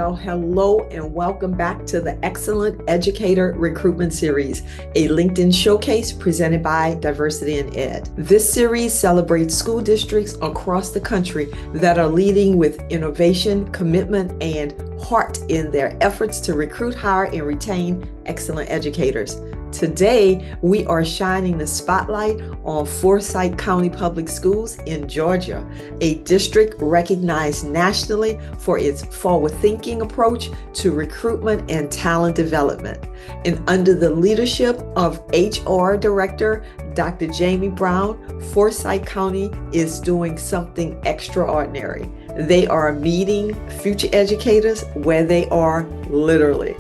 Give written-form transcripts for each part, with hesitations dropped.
Well, hello and welcome back to the Excellent Educator Recruitment Series, a LinkedIn showcase presented by Diversity in Ed. This series celebrates school districts across the country that are leading with innovation, commitment, and heart in their efforts to recruit, hire, and retain excellent educators. Today, we are shining the spotlight on Forsyth County Public Schools in Georgia, a district recognized nationally for its forward-thinking approach to recruitment and talent development. And under the leadership of HR Director Dr. Jamie Brown, Forsyth County is doing something extraordinary. They are meeting future educators where they are, literally.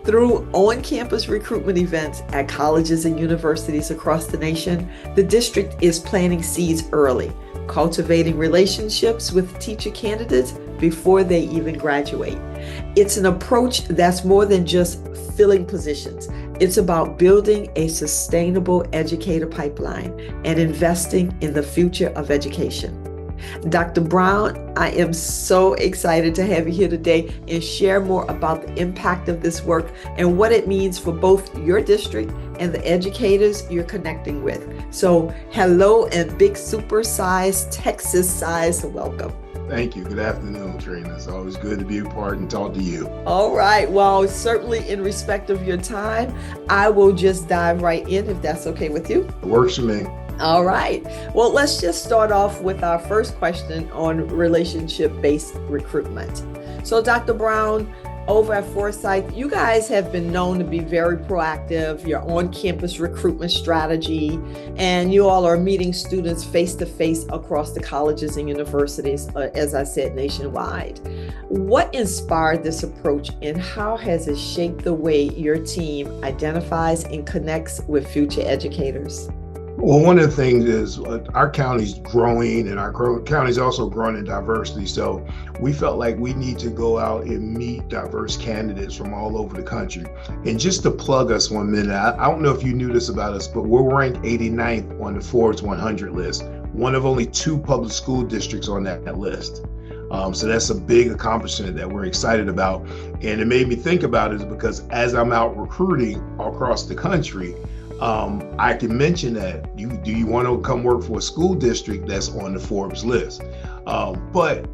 Through on-campus recruitment events at colleges and universities across the nation, the district is planting seeds early, cultivating relationships with teacher candidates before they even graduate. It's an approach that's more than just filling positions. It's about building a sustainable educator pipeline and investing in the future of education. Dr. Brown, I am so excited to have you here today and share more about the impact of this work and what it means for both your district and the educators you're connecting with. So hello and big super-sized, Texas-sized welcome. Thank you. Good afternoon, Trina. It's always good to be a part and talk to you. All right. Well, certainly in respect of your time, I will just dive right in if that's okay with you. It works for me. All right. Well, let's just start off with our first question on relationship-based recruitment. So, Dr. Brown, over at Forsyth, you guys have been known to be very proactive, your on-campus recruitment strategy, and you all are meeting students face-to-face across the colleges and universities, as I said, nationwide. What inspired this approach and how has it shaped the way your team identifies and connects with future educators? Well, one of the things is our county's growing and our county's also growing in diversity. So we felt like we need to go out and meet diverse candidates from all over the country. And just to plug us 1 minute, I don't know if you knew this about us, but we're ranked 89th on the Forbes 100 list, one of only 2 public school districts on that list. So that's a big accomplishment that we're excited about. And it made me think about it because as I'm out recruiting across the country, I can mention that do you want to come work for a school district that's on the Forbes list? But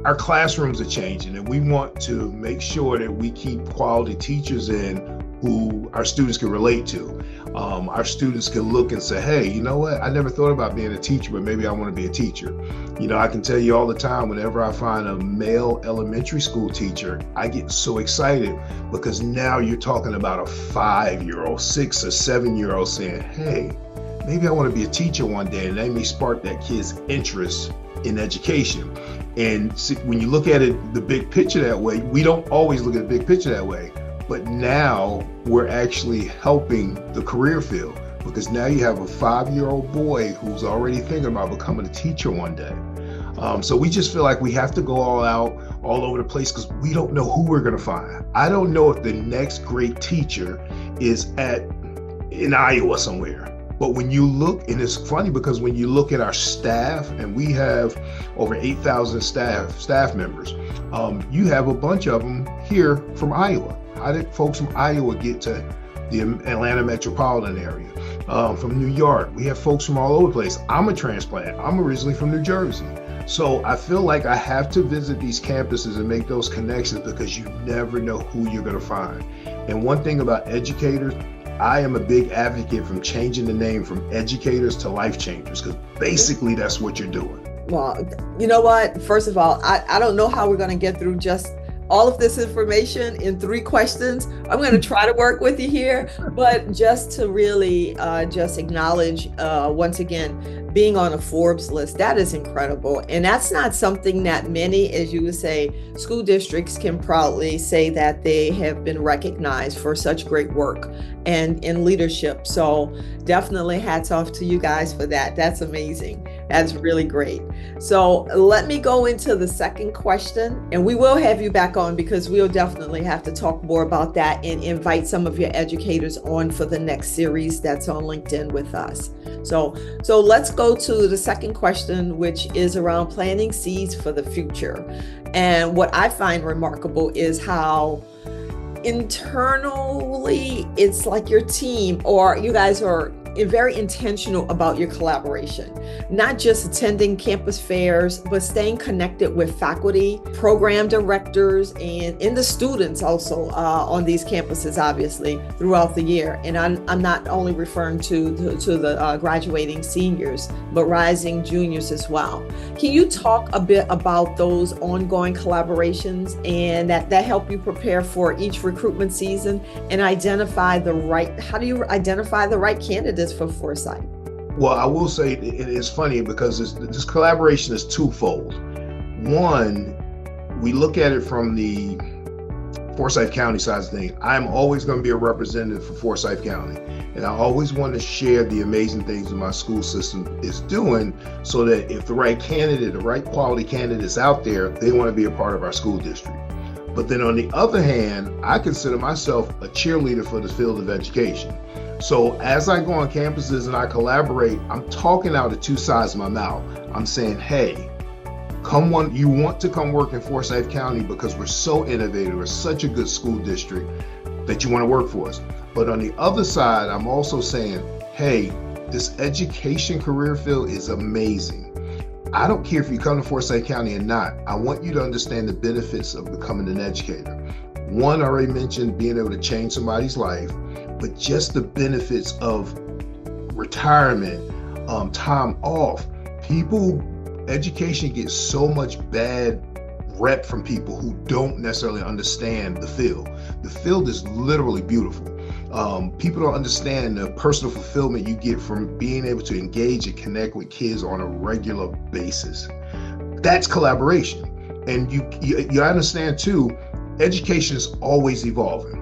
our classrooms are changing and we want to make sure that we keep quality teachers in who our students can relate to. Our students can look and say, hey, you know what? I never thought about being a teacher, but maybe I want to be a teacher. You know, I can tell you all the time, whenever I find a male elementary school teacher, I get so excited because now you're talking about a 5-year-old, 6 or 7-year-old saying, hey, maybe I want to be a teacher one day, and that may spark that kid's interest in education. And when you look at it, the big picture that way, we don't always look at the big picture that way. But now we're actually helping the career field because now you have a 5-year-old boy who's already thinking about becoming a teacher one day. So we just feel like we have to go all out, all over the place because we don't know who we're going to find. I don't know if the next great teacher is in Iowa somewhere. But when you look, and it's funny because when you look at our staff, and we have over 8,000 staff members, you have a bunch of them here from Iowa. How did folks from Iowa get to the Atlanta metropolitan area? From New York, we have folks from all over the place. I'm a transplant. I'm originally from New Jersey. So I feel like I have to visit these campuses and make those connections because you never know who you're going to find. And one thing about educators, I am a big advocate from changing the name from educators to life changers because basically that's what you're doing. Well, you know what? First of all, I don't know how we're going to get through just all of this information in 3 questions. I'm going to try to work with you here, but just to really just acknowledge once again, being on a Forbes list, that is incredible. And that's not something that many, as you would say, school districts can proudly say that they have been recognized for such great work and in leadership. So definitely hats off to you guys for that. That's amazing. That's really great. So let me go into the second question, and we will have you back on because we'll definitely have to talk more about that and invite some of your educators on for the next series that's on LinkedIn with us. So let's go to the second question, which is around planting seeds for the future. And what I find remarkable is how internally it's like your team or you guys are very intentional about your collaboration, not just attending campus fairs, but staying connected with faculty, program directors, and in the students also on these campuses, obviously, throughout the year. And I'm not only referring to the graduating seniors, but rising juniors as well. Can you talk a bit about those ongoing collaborations and that help you prepare for each recruitment season and how do you identify the right candidates for Forsyth? Well, I will say it's funny because this collaboration is twofold. One, we look at it from the Forsyth County side of things. I'm always going to be a representative for Forsyth County, and I always want to share the amazing things that my school system is doing so that if the right candidate, the right quality candidate is out there, they want to be a part of our school district. But then on the other hand, I consider myself a cheerleader for the field of education. So as I go on campuses and I collaborate, I'm talking out of two sides of my mouth. I'm saying, hey, you want to come work in Forsyth County because we're so innovative, we're such a good school district that you want to work for us. But on the other side, I'm also saying, hey, this education career field is amazing. I don't care if you come to Forsyth County or not. I want you to understand the benefits of becoming an educator. One, I already mentioned being able to change somebody's life, but just the benefits of retirement, time off. Education gets so much bad rep from people who don't necessarily understand the field. The field is literally beautiful. People don't understand the personal fulfillment you get from being able to engage and connect with kids on a regular basis. That's collaboration. And you understand too, education is always evolving.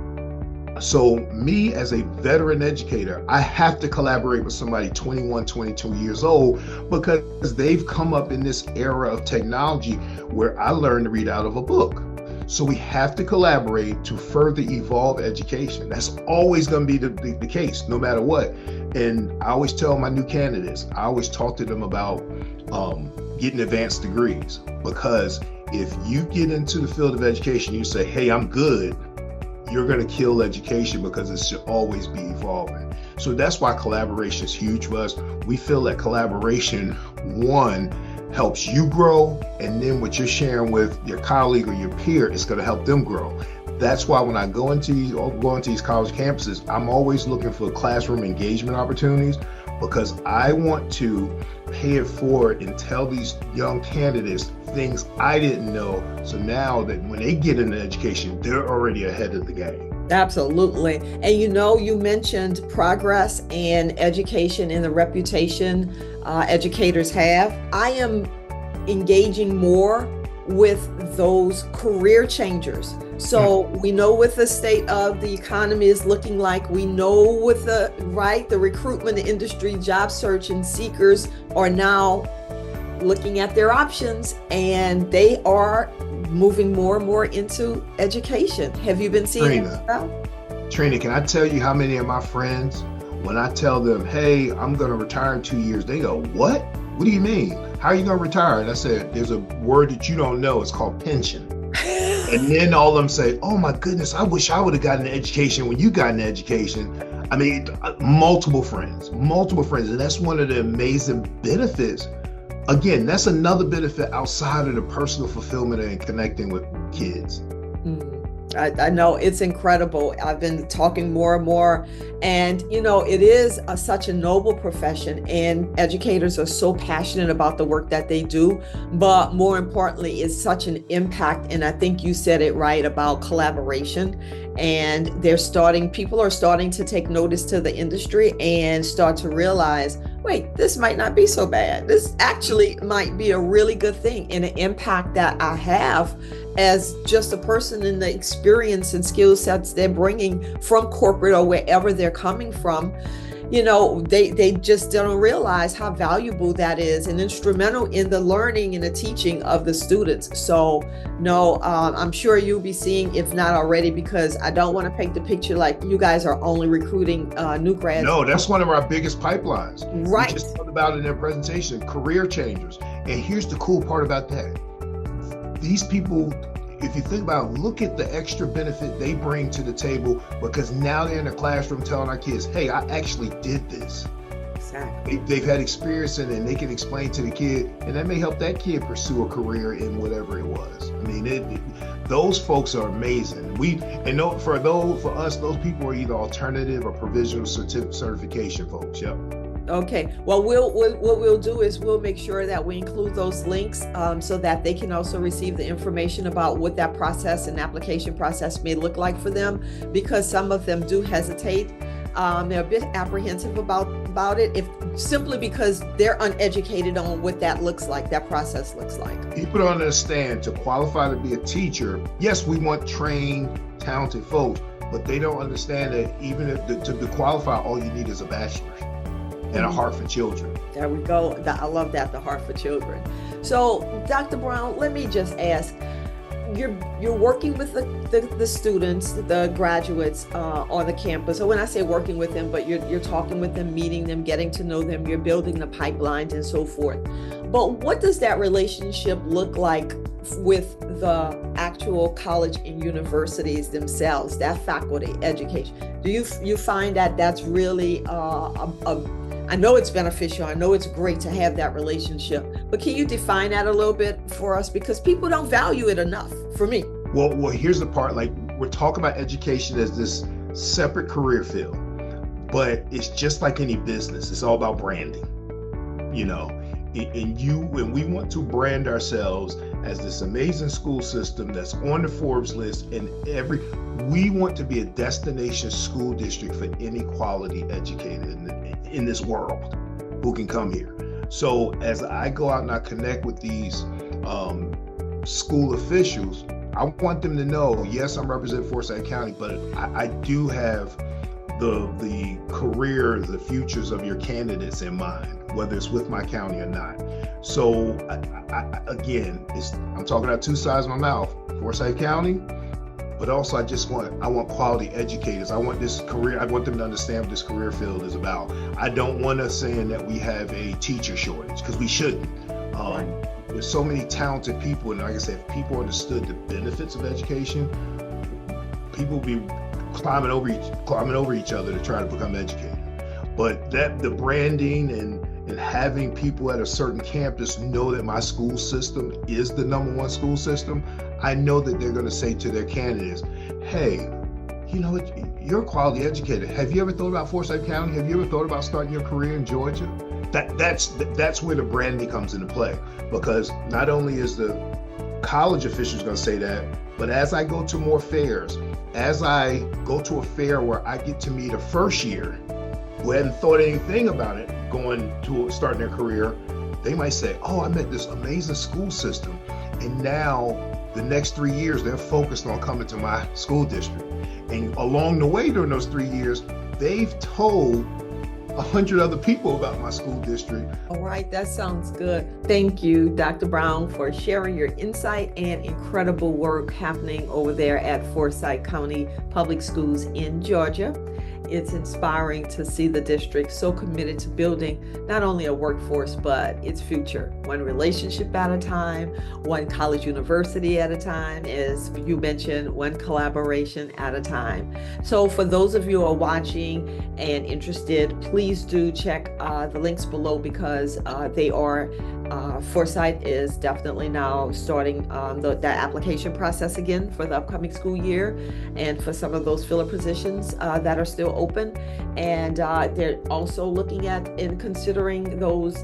So me as a veteran educator, I have to collaborate with somebody 21, 22 years old because they've come up in this era of technology where I learned to read out of a book. So we have to collaborate to further evolve education. That's always going to be the case, no matter what. And I always tell my new candidates, I always talk to them about getting advanced degrees, because if you get into the field of education, you say, hey, I'm good, you're going to kill education because it should always be evolving. So that's why collaboration is huge for us. We feel that collaboration, one, helps you grow, and then what you're sharing with your colleague or your peer is going to help them grow. That's why when I go into these college campuses, I'm always looking for classroom engagement opportunities, because I want to pay it forward and tell these young candidates things I didn't know. So now that when they get into education, they're already ahead of the game. Absolutely. And you mentioned progress and education and the reputation educators have. I am engaging more with those career changers. So we know what the state of the economy is looking like. We know with the recruitment industry, job search and seekers are now looking at their options, and they are moving more and more into education. Have you been seeing that? Trina, can I tell you how many of my friends, when I tell them, hey, I'm going to retire in 2 years, they go, what? What do you mean? How are you going to retire? And I said, there's a word that you don't know. It's called pension. And then all of them say, oh my goodness, I wish I would have gotten an education when you got an education. I mean, multiple friends. And that's one of the amazing benefits. Again, that's another benefit outside of the personal fulfillment and connecting with kids. I know, it's incredible. I've been talking more and more, and it is such a noble profession, and educators are so passionate about the work that they do, but more importantly, it's such an impact. And I think you said it right about collaboration, and people are starting to take notice to the industry and start to realize, wait, this might not be so bad. This actually might be a really good thing, and an impact that I have as just a person in the experience and skill sets they're bringing from corporate or wherever they're coming from. they just don't realize how valuable that is and instrumental in the learning and the teaching of the students. So no, I'm sure you'll be seeing, if not already, because I don't want to paint the picture like you guys are only recruiting new grads. No, that's one of our biggest pipelines. Right. We just talked about it in their presentation, career changers. And here's the cool part about that. These people, if you think about it, look at the extra benefit they bring to the table, because now they're in the classroom telling our kids, hey, I actually did this. Exactly. They've had experience in it, and they can explain to the kid, and that may help that kid pursue a career in whatever it was. I mean, those folks are amazing. For us, those people are either alternative or provisional certification folks. Yep. Okay. Well, what we'll do is we'll make sure that we include those links so that they can also receive the information about what that process and application process may look like for them, because some of them do hesitate. They're a bit apprehensive about it, simply because they're uneducated on what that looks like, that process looks like. People don't understand, to qualify to be a teacher, yes, we want trained, talented folks, but they don't understand that even if to qualify, all you need is a bachelor's and a heart for children. There we go. I love that, the heart for children. So, Dr. Brown, let me just ask, you're working with the students, the graduates on the campus. So when I say working with them, but you're talking with them, meeting them, getting to know them, you're building the pipelines and so forth. But what does that relationship look like with the actual college and universities themselves, that faculty education? Do you find that that's really I know it's beneficial. I know it's great to have that relationship, but can you define that a little bit for us? Because people don't value it enough, for me. Well, here's the part, like, we're talking about education as this separate career field, but it's just like any business. It's all about branding, and we want to brand ourselves as this amazing school system that's on the Forbes list, and we want to be a destination school district for any quality educator in this world who can come here. So as I go out and I connect with these school officials, I want them to know, yes, I'm representing Forsyth County, but I do have the career, the futures of your candidates in mind, whether it's with my county or not. So again, I'm talking out two sides of my mouth, Forsyth County, but also I want quality educators. I want them to understand what this career field is about. I don't want us saying that we have a teacher shortage, because we shouldn't. There's so many talented people, and like I said, if people understood the benefits of education, people would be climbing over each other to try to become educated. But the branding and having people at a certain campus know that my school system is the #1 school system, I know that they're going to say to their candidates, hey, you're a quality educator. Have you ever thought about Forsyth County? Have you ever thought about starting your career in Georgia? That's where the branding comes into play, because not only is the college officials going to say that, but as I go to more fairs, as I go to a fair where I get to meet a first year who hadn't thought anything about it starting their career, they might say, oh, I met this amazing school system, and now the next 3 years they're focused on coming to my school district. And along the way during those 3 years, they've told 100 other people about my school district. All right, that sounds good. Thank you, Dr. Brown, for sharing your insight and incredible work happening over there at Forsyth County Public Schools in Georgia. It's inspiring to see the district so committed to building not only a workforce, but its future, one relationship at a time, one college university at a time, as you mentioned, one collaboration at a time. So for those of you who are watching and interested, please do check the links below, because they are Forsyth is definitely now starting the application process again for the upcoming school year, and for some of those filler positions that are still open. And they're also looking at and considering those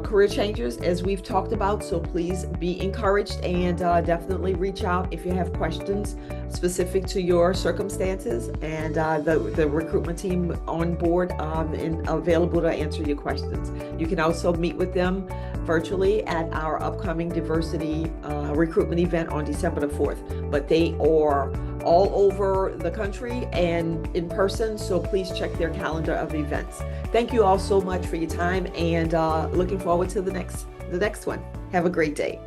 career changes as we've talked about. So please be encouraged, and definitely reach out if you have questions specific to your circumstances, and the recruitment team on board and available to answer your questions. You can also meet with them virtually at our upcoming diversity recruitment event on December the 4th, but they are all over the country and in person. So please check their calendar of events. Thank you all so much for your time, and looking forward to the next one. Have a great day.